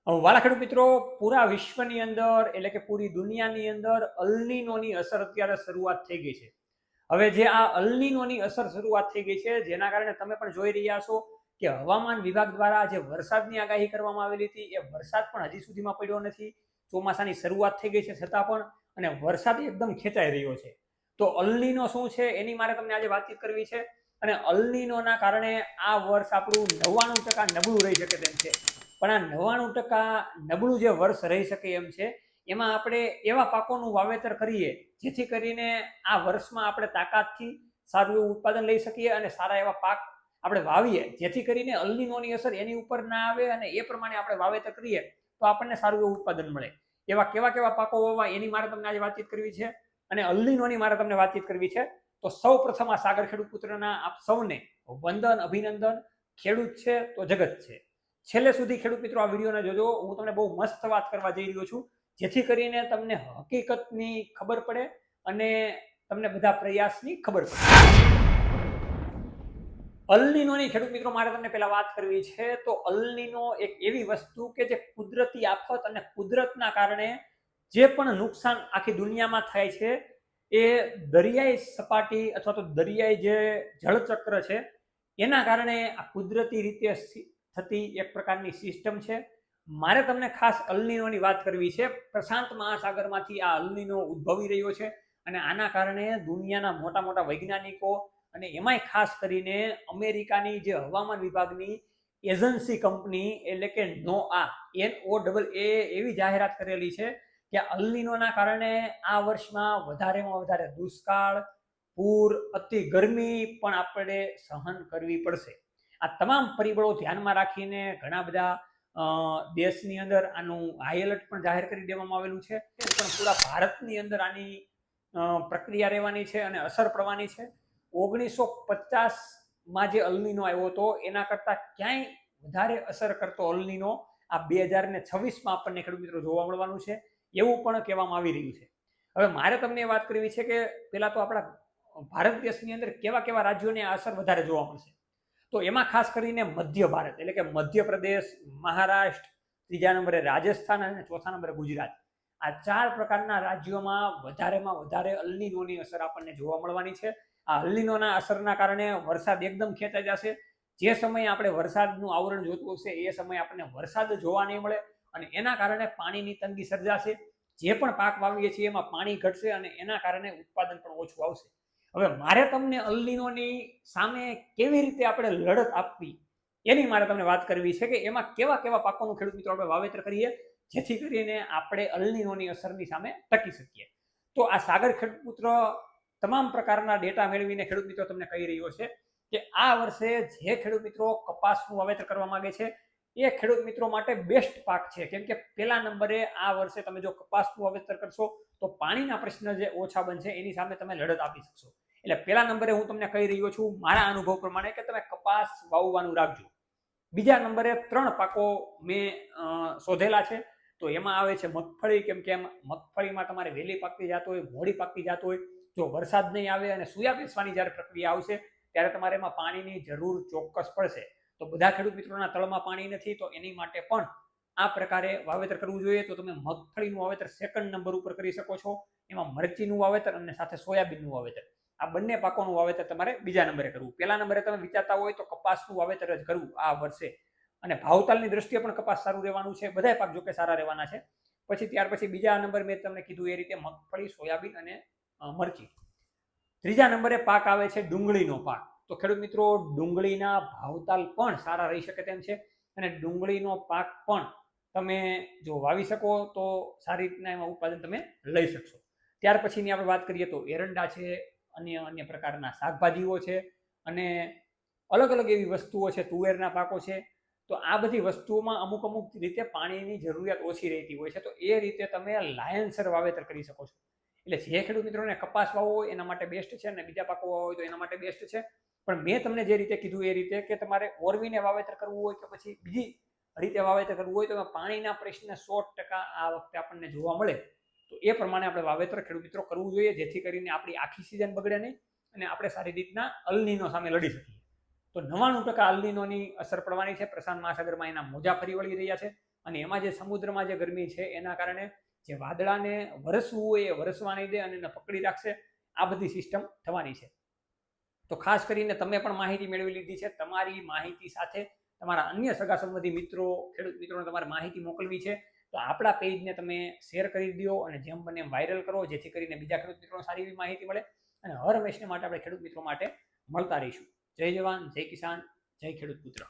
વાલા ખેડૂત મિત્રો, પૂરા વિશ્વની અંદર એટલે કે પૂરી દુનિયાની અંદર અલ્નીનોની અસર અત્યારે શરૂઆત થઈ ગઈ છે. હવે જે આ અલ્નીનોની અસર શરૂઆત થઈ ગઈ છે, જેના કારણે તમે પણ જોઈ રહ્યા છો કે હવામાન વિભાગ દ્વારા જે વરસાદની આગાહી કરવામાં આવેલી હતી એ વરસાદ પણ હજી સુધીમાં પડ્યો નથી. ચોમાસાની શરૂઆત થઈ ગઈ છે છતાં પણ, અને વરસાદ એકદમ ખેંચાઈ રહ્યો છે. તો અલ્નીનો શું છે એની મારે તમને આજે વાતચીત કરવી છે. અને અલ્નીનોના કારણે આ વર્ષ આપણું 99% નબળું રહી શકે તેમ છે. પણ આ 99% નબળું જે વર્ષ રહી શકે એમ છે, એમાં આપણે એવા પાકોનું વાવેતર કરીએ જેથી કરીને આ વર્ષમાં આપણે તાકાતથી સારું એવું ઉત્પાદન લઈ શકીએ અને સારા એવા પાક આપણે વાવીએ, જેથી કરીને અલ્નીનોની અસર એની ઉપર ના આવે અને એ પ્રમાણે આપણે વાવેતર કરીએ તો આપણને સારું એવું ઉત્પાદન મળે. એવા કેવા કેવા પાકો વાવવા એની મારે તમને આજે વાતચીત કરવી છે અને અલ્નીનોની મારે તમને વાતચીત કરવી છે. તો સૌ પ્રથમ આ સાગર ખેડૂત પુત્રના આપ સૌને વંદન, અભિનંદન. ખેડૂત છે તો જગત છે. છેલ્લે સુધી ખેડૂત મિત્રો આ વિડીયોને જોજો. હું તમને બહુ મસ્ત વાત કરવા જઈ રહ્યો છું, જેથી કરીને તમને હકીકતની ખબર પડે અને તમને બધા પ્રયાસની ખબર પડે. અલ્નીનોની ખેડૂત મિત્રો મારે તમને પહેલા વાત કરવી છે. તો અલ્નીનો એક એવી વસ્તુ કે જે કુદરતી આફત અને કુદરતના કારણે જે પણ નુકસાન આખી દુનિયામાં થાય છે, એ દરિયાઈ સપાટી અથવા તો દરિયાઈ જે જળચક્ર છે એના કારણે આ કુદરતી રીતે થતી એક પ્રકારની સિસ્ટમ છે. મારે તમને ખાસ અલ્નીનોની વાત કરવી છે. પ્રશાંત મહાસાગરમાંથી આ અલ્નીનો ઉદ્ભવી રહ્યો છે અને આના કારણે દુનિયાના મોટા મોટા વૈજ્ઞાનિકો અને એમાંય ખાસ કરીને અમેરિકાની જે હવામાન વિભાગની એજન્સી કંપની એટલે કે NOAA એવી જાહેરાત કરેલી છે કે અલ્નીનોના કારણે આ વર્ષમાં વધારેમાં વધારે દુષ્કાળ, પૂર, અતિ ગરમી પણ આપણે સહન કરવી પડશે. આ તમામ પરિબળો ધ્યાનમાં રાખીને ઘણા બધા દેશની અંદર આનું હાઈ એલર્ટ પણ જાહેર કરી દેવામાં આવેલું છે. પણ પૂરા ભારતની અંદર આની પ્રક્રિયા રહેવાની છે અને અસર પડવાની છે. 1950માં જે અલ્નીનો આવ્યો હતો એના કરતાં ક્યાંય વધારે અસર કરતો અલ્નીનો આ 2026માં આપણને ખેડૂત મિત્રો જોવા મળવાનું છે, એવું પણ કહેવામાં આવી રહ્યું છે. હવે મારે તમને એ વાત કરવી છે કે પહેલા તો આપણા ભારત દેશની અંદર કેવા કેવા રાજ્યોને આ અસર વધારે જોવા મળશે. તો એમાં ખાસ કરીને મધ્ય ભારત એટલે કે મધ્યપ્રદેશ, મહારાષ્ટ્ર, ત્રીજા નંબરે રાજસ્થાન અને ચોથા નંબરે ગુજરાત. આ 4 પ્રકારના રાજ્યોમાં વધારેમાં વધારે અલ્નીનોની અસર આપણને જોવા મળવાની છે. આ અલ્નીનોના અસરના કારણે વરસાદ એકદમ ખેંચાઈ જશે. જે સમયે આપણે વરસાદનું આવરણ જોતું હશે એ સમયે આપણને વરસાદ જોવા નહીં મળે અને એના કારણે પાણીની તંગી સર્જાશે. જે પણ પાક વાવીએ છીએ એમાં પાણી ઘટશે અને એના કારણે ઉત્પાદન પણ ઓછું આવશે. હવે મારે તમને અલ્નીનોની સામે કેવી રીતે આપણે લડત આપવી એની મારે તમને વાત કરવી છે કે એમાં કેવા કેવા પાકોનું ખેડૂત મિત્રો આપણે વાવેતર કરીએ જેથી કરીને આપણે અલ્નીનોની અસરની સામે ટકી શકીએ. તો આ સાગર ખેડૂત પુત્ર તમામ પ્રકારના ડેટા મેળવીને ખેડૂત મિત્રો તમને કહી રહ્યો છે કે આ વર્ષે જે ખેડૂત મિત્રો કપાસનું વાવેતર કરવા માંગે છે એ ખેડૂત મિત્રો માટે બેસ્ટ પાક છે. કેમ કે પહેલા નંબરે આ વર્ષે તમે જો કપાસનું વાવેતર કરશો તો પાણીના પ્રશ્ન જે ઓછા બનશે એની સામે તમે લડત આપી શકશો. એટલે પહેલા નંબરે હું તમને કહી રહ્યો છું મારા અનુભવ પ્રમાણે કે તમે કપાસ વાવવાનું રાખજો. બીજા નંબરે 3 પાકો મેં શોધેલા છે. તો એમાં આવે છે મગફળી. કેમ કે મગફળીમાં તમારે વહેલી પાકતી જતો હોય, મોડી પાકતી જતો હોય. જો વરસાદ નહીં આવે અને સૂયા બેસવાની જ્યારે પ્રક્રિયા આવશે ત્યારે તમારે એમાં પાણીની જરૂર ચોક્કસ પડશે. તો બધા ખેડૂત મિત્રોના તળમાં પાણી નથી, તો એની માટે પણ આ પ્રકારે વાવેતર કરવું જોઈએ. તો તમે મગફળીનું વાવેતર સેકન્ડ નંબર ઉપર કરી શકો છો. એમાં મરચીનું વાવેતર અને સાથે સોયાબીનનું વાવેતર, આ બંને પાકોનું વાવેતર તમારે બીજા નંબરે કરવું. પહેલા નંબરે તમે વિચારતા હોય તો કપાસનું વાવેતર જ કરવું આ વર્ષે. અને ભાવતાલની દ્રષ્ટિએ પણ કપાસ સારું રહેવાનું છે. બધા પાક જોકે સારા રહેવાના છે. ત્યાર પછી બીજા નંબર મેં તમને કીધું એ રીતે મગફળી, સોયાબીન અને મરચી. ત્રીજા નંબરે પાક આવે છે ડુંગળીનો પાક. તો ખેડૂત મિત્રો ડુંગળીના ભાવતાલ પણ સારા રહી શકે તેમ છે અને ડુંગળીનો પાક પણ તમે જો વાવી શકો તો સારી રીતના એમાં ઉત્પાદન તમે લઈ શકશો. ત્યાર પછીની આપણે વાત કરીએ તો એરંડા છે, અન્ય પ્રકારના શાકભાજીઓ છે અને અલગ અલગ એવી વસ્તુઓ છે, તુવેરના પાકો છે. તો આ બધી વસ્તુઓમાં અમુક રીતે પાણીની જરૂરિયાત ઓછી રહેતી હોય છે. તો એ રીતે તમે લાયનસર વાવેતર કરી શકો છો. એટલે જે ખેડૂત મિત્રોને કપાસ વાવવો હોય એના માટે બેસ્ટ છે અને બીજા પાકો વાવવા હોય તો એના માટે બેસ્ટ છે. પણ મેં તમને જે રીતે કીધું એ રીતે કે તમારે ઓરવીને વાવેતર કરવું હોય કે પછી બીજી રીતે વાવેતર કરવું હોય તો પાણીના પ્રશ્ન 100% આ વખતે આપણને જોવા મળે. તો એ પ્રમાણે આપણે વાવેતર ખેડૂત મિત્રો કરવું જોઈએ, જેથી કરીને આપણી આખી સિઝન બગડે નહીં અને આપણે સારી રીતના અલ્નીનો સામે લડી શકીએ. તો 99% અલ્નીનોની અસર પડવાની છે. પ્રશાંત મહાસાગરમાં એના મોજા ફરી વળી રહ્યા છે. અને એમાં જે સમુદ્રમાં જે ગરમી છે એના કારણે જે વાદળાને વરસવું હોય એ વરસવા નહીં દે અને એને પકડી રાખશે. આ બધી સિસ્ટમ થવાની છે. તો ખાસ કરીને તમે પણ માહિતી મેળવી લીધી છે. તમારી માહિતી સાથે તમારા અન્ય સગા સંબંધી મિત્રો, ખેડૂત મિત્રોને તમારે માહિતી મોકલવી છે તો આપણા પેજને તમે શેર કરી દો અને જેમ બને એમ વાયરલ કરો, જેથી કરીને બીજા ખેડૂત મિત્રોને સારી એવી માહિતી મળે. અને હર હંમેશને માટે આપણે ખેડૂત મિત્રો માટે મળતા રહીશું. જય જવાન, જય કિસાન, જય ખેડૂત પુત્ર.